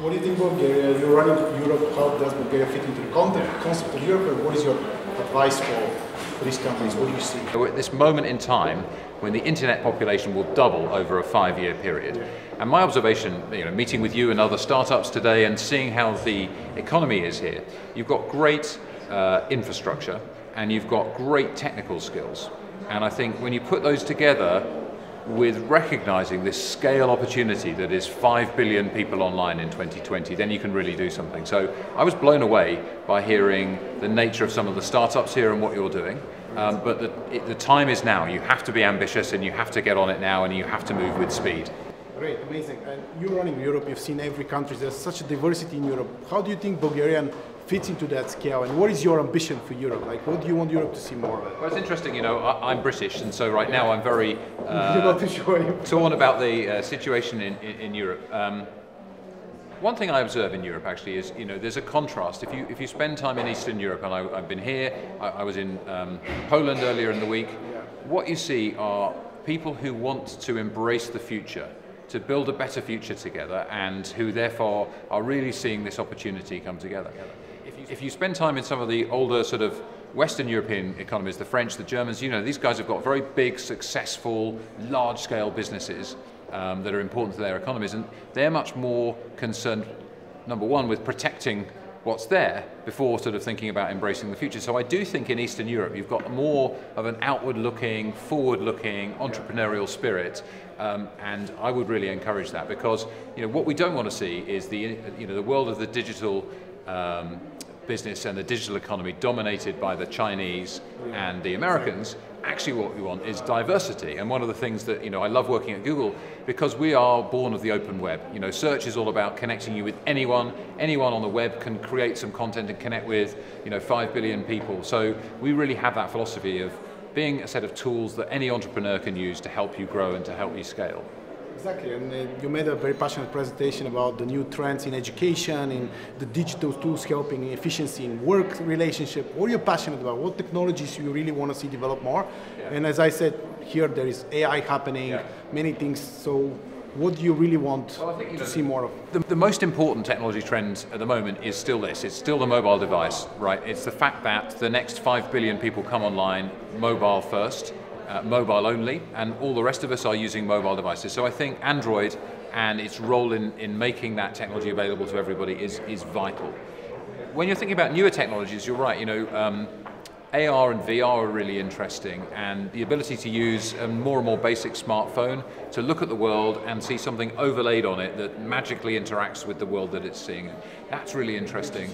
What do you think of Bulgaria? You're running Europe. How does Bulgaria fit into the concept of Europe? And what is your advice for these companies? What do you see? We're at this moment in time when the internet population will double over a 5-year period. And my observation, meeting with you and other startups today and seeing how the economy is here, you've got great infrastructure and you've got great technical skills. And I think when you put those together with recognizing this scale opportunity that is 5 billion people online in 2020, then you can really do something. So I was blown away by hearing the nature of some of the startups here and what you're doing. But the time is now. You have to be ambitious and you have to get on it now and you have to move with speed. Great, amazing. And you're running Europe, you've seen every country, there's such a diversity in Europe. How do you think Bulgarian fits into that scale, and what is your ambition for Europe? Like, what do you want Europe to see more of? Well, it's interesting, I'm British, and so right now I'm very torn about the situation in Europe. One thing I observe in Europe actually is, there's a contrast. If you spend time in Eastern Europe, and I've been here, I was in Poland earlier in the week, what you see are people who want to embrace the future, to build a better future together, and who therefore are really seeing this opportunity come together. If you spend time in some of the older sort of Western European economies, the French, the Germans, these guys have got very big, successful, large-scale businesses that are important to their economies, and they're much more concerned, number one, with protecting what's there before sort of thinking about embracing the future. So I do think in Eastern Europe you've got more of an outward-looking, forward-looking, entrepreneurial spirit, and I would really encourage that, because what we don't want to see is the world of the digital business and the digital economy dominated by the Chinese and the Americans. Actually what we want is diversity, and one of the things that I love working at Google, because we are born of the open web. Search is all about connecting you with anyone on the web can create some content and connect with 5 billion people. So we really have that philosophy of being a set of tools that any entrepreneur can use to help you grow and to help you scale. Exactly, and you made a very passionate presentation about the new trends in education, in the digital tools helping efficiency in work relationship. What are you passionate about? What technologies you really want to see develop more? Yeah. And as I said, here there is AI happening, many things. So what do you really want to see more of? The most important technology trend at the moment is still this. It's still the mobile device, right? It's the fact that the next 5 billion people come online mobile first. Mobile only, and all the rest of us are using mobile devices. So I think Android and its role in making that technology available to everybody is vital. When you're thinking about newer technologies, you're right, AR and VR are really interesting, and the ability to use a more and more basic smartphone to look at the world and see something overlaid on it that magically interacts with the world that it's seeing. That's really interesting.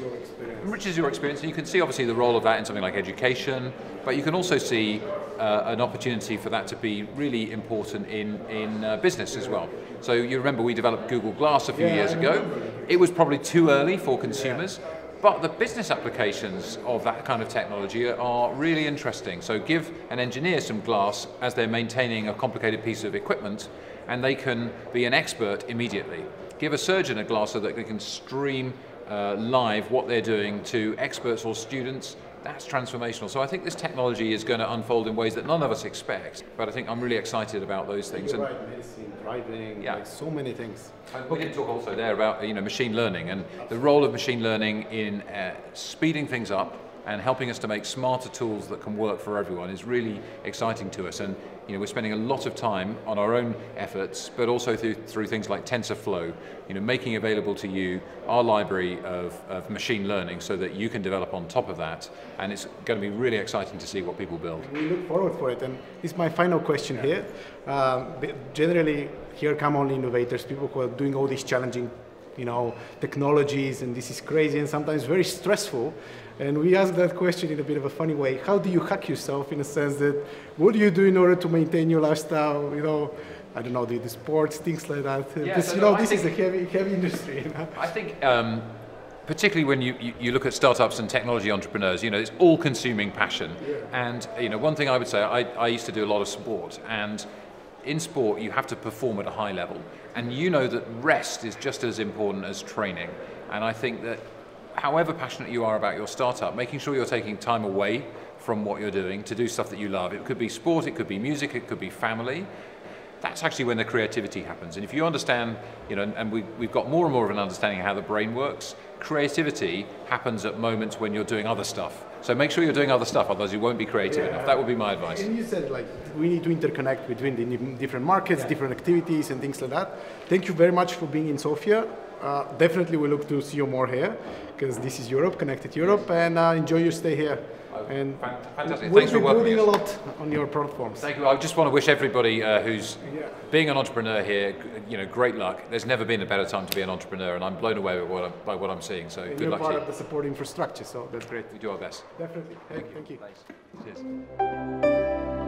Enriches your experience, and you can see obviously the role of that in something like education, but you can also see an opportunity for that to be really important in business as well. So you remember we developed Google Glass a few years ago. It was probably too early for consumers. But the business applications of that kind of technology are really interesting. So give an engineer some glass as they're maintaining a complicated piece of equipment, and they can be an expert immediately. Give a surgeon a glass so that they can stream live what they're doing to experts or students. That's transformational. So I think this technology is going to unfold in ways that none of us expect. But I think I'm really excited about those things. You're right, medicine, driving, like so many things. We did talk also there about machine learning and the role of machine learning in speeding things up and helping us to make smarter tools that can work for everyone is really exciting to us. And we're spending a lot of time on our own efforts, but also through things like TensorFlow, making available to you our library of machine learning so that you can develop on top of that. And it's going to be really exciting to see what people build. We look forward for it. And this is my final question here. Generally, here come only innovators, people who are doing all these challenging technologies, and this is crazy and sometimes very stressful. And we ask that question in a bit of a funny way. How do you hack yourself, in a sense that, what do you do in order to maintain your lifestyle, I don't know, the sports, things like that? Because, this is a heavy industry. I think, particularly when you look at startups and technology entrepreneurs, it's all-consuming passion. And, one thing I would say, I used to do a lot of sport, and in sport you have to perform at a high level. And that rest is just as important as training. And I think that however passionate you are about your startup, making sure you're taking time away from what you're doing to do stuff that you love. It could be sport, it could be music, it could be family. that's actually when the creativity happens. And if you understand, you know, and we've got more and more of an understanding of how the brain works, creativity happens at moments when you're doing other stuff. So make sure you're doing other stuff, otherwise you won't be creative enough. That would be my advice. And you said like we need to interconnect between the different markets, different activities and things like that. Thank you very much for being in Sofia. Definitely we look to see you more here, because this is Europe, Connected Europe, and enjoy your stay here. And fantastic. We'll Thanks for working building a lot on your platforms. Thank you. I just want to wish everybody who's being an entrepreneur here, you know, great luck. There's never been a better time to be an entrepreneur, and I'm blown away by what I'm seeing. So and good luck to you. you're part of the support infrastructure, so that's great. We do our best. Definitely. Thank you. Thanks. Cheers.